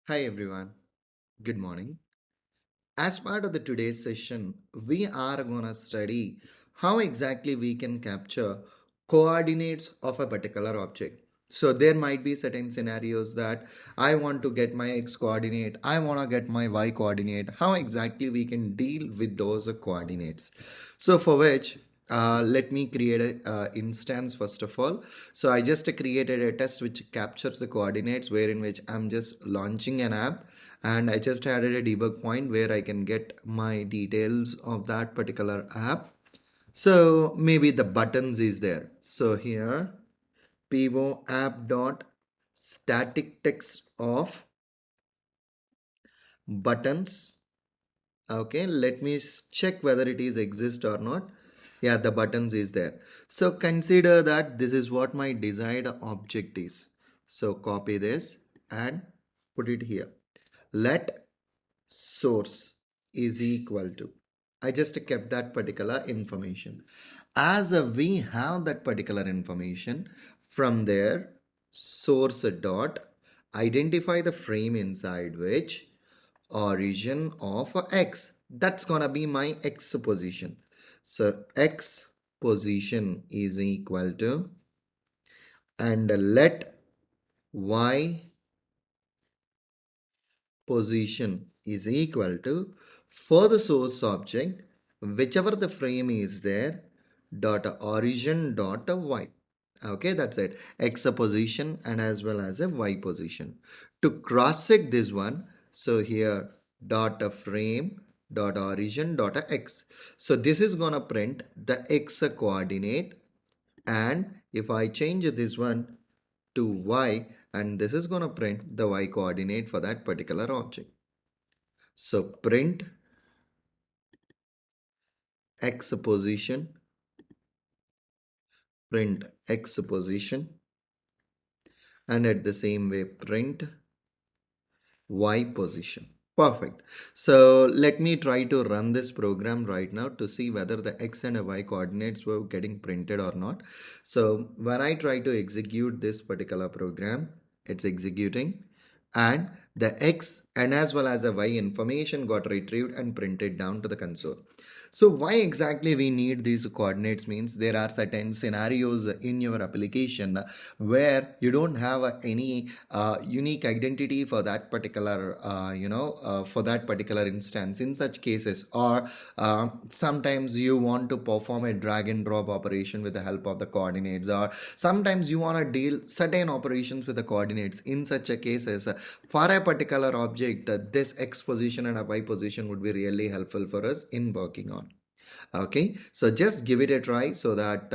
Hi everyone, good morning. As part of the today's session, we are going to study how exactly we can capture coordinates of a particular object. So there might be certain scenarios that I want to get my x coordinate, I want to get my y coordinate, how exactly we can deal with those coordinates. So for which let me create a instance first of all. So I just created a test which captures the coordinates wherein which I'm just launching an app, and I just added a debug point where I can get my details of that particular app. So maybe the buttons is there. So here pivo app dot static text of buttons. Okay, let me check whether it is exist or not. Yeah, the buttons is there. So consider that this is what my desired object is. So copy this and put it here. Let source is equal to, I just kept that particular information. As we have that particular information, from there source dot identify the frame inside which origin of x, that's gonna be my x position. So x position is equal to, and let y position is equal to, for the source object whichever the frame is there, dot origin dot y. Okay, that's it, x position and as well as a y position. To cross check this one, so here dot frame dot origin dot x. So this is gonna print the x coordinate, and if I change this one to y, and this is going to print the y coordinate for that particular object. So print x position, print x position, and at the same way print y position. Perfect. So let me try to run this program right now to see whether the x and y coordinates were getting printed or not. So when I try to execute this particular program, it's executing, and the x and as well as the y information got retrieved and printed down to the console. So why exactly we need these coordinates means there are certain scenarios in your application where you don't have any unique identity for that particular for that particular instance. In such cases, or sometimes you want to perform a drag and drop operation with the help of the coordinates, or sometimes you want to deal certain operations with the coordinates. In such a cases, for a particular object, this x position and a y position would be really helpful for us in working on. Okay, so just give it a try so that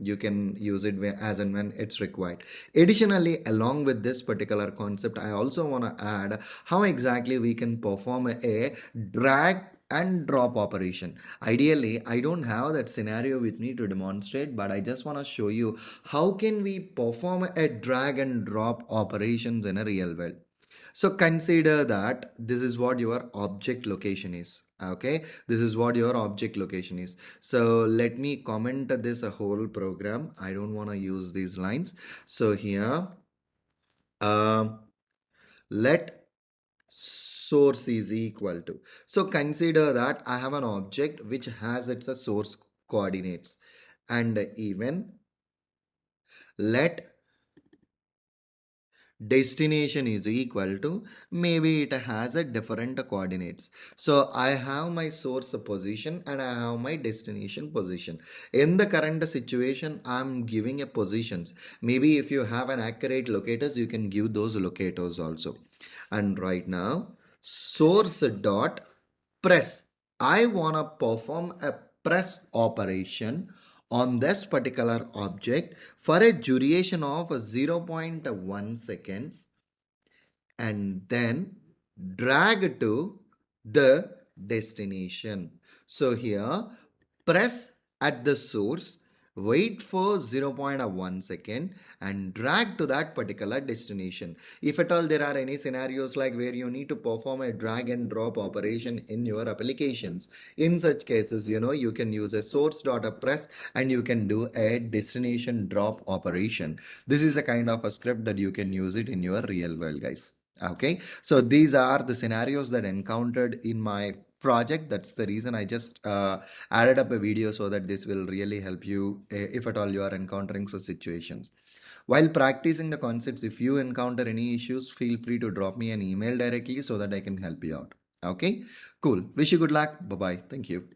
you can use it as and when it's required. Additionally, along with this particular concept, I also want to add how exactly we can perform a drag and drop operation. Ideally, I don't have that scenario with me to demonstrate, but I just want to show you how can we perform a drag and drop operations in a real world. So consider that this is what your object location is. Okay, this is what your object location is. So let me comment this a whole program. I don't want to use these lines. So here, let source is equal to. So consider that I have an object which has its source coordinates, and even let destination is equal to, maybe it has a different coordinates. So I have my source position and I have my destination position. In the current situation, I'm giving a positions. Maybe if you have an accurate locators, you can give those locators also. And right now, source dot press, I want to perform a press operation on this particular object for a duration of 0.1 seconds, and then drag to the destination. So here press at the source, wait for 0.1 second and drag to that particular destination. If at all there are any scenarios like where you need to perform a drag and drop operation in your applications, in such cases you can use a source dot a press and you can do a destination drop operation. This is a kind of a script that you can use it in your real world, guys. Okay, so these are the scenarios that encountered in my project. That's the reason I just added up a video so that this will really help you if at all you are encountering such situations. While practicing the concepts, if you encounter any issues, feel free to drop me an email directly so that I can help you out. Okay, cool. Wish you good luck. Bye bye. Thank you.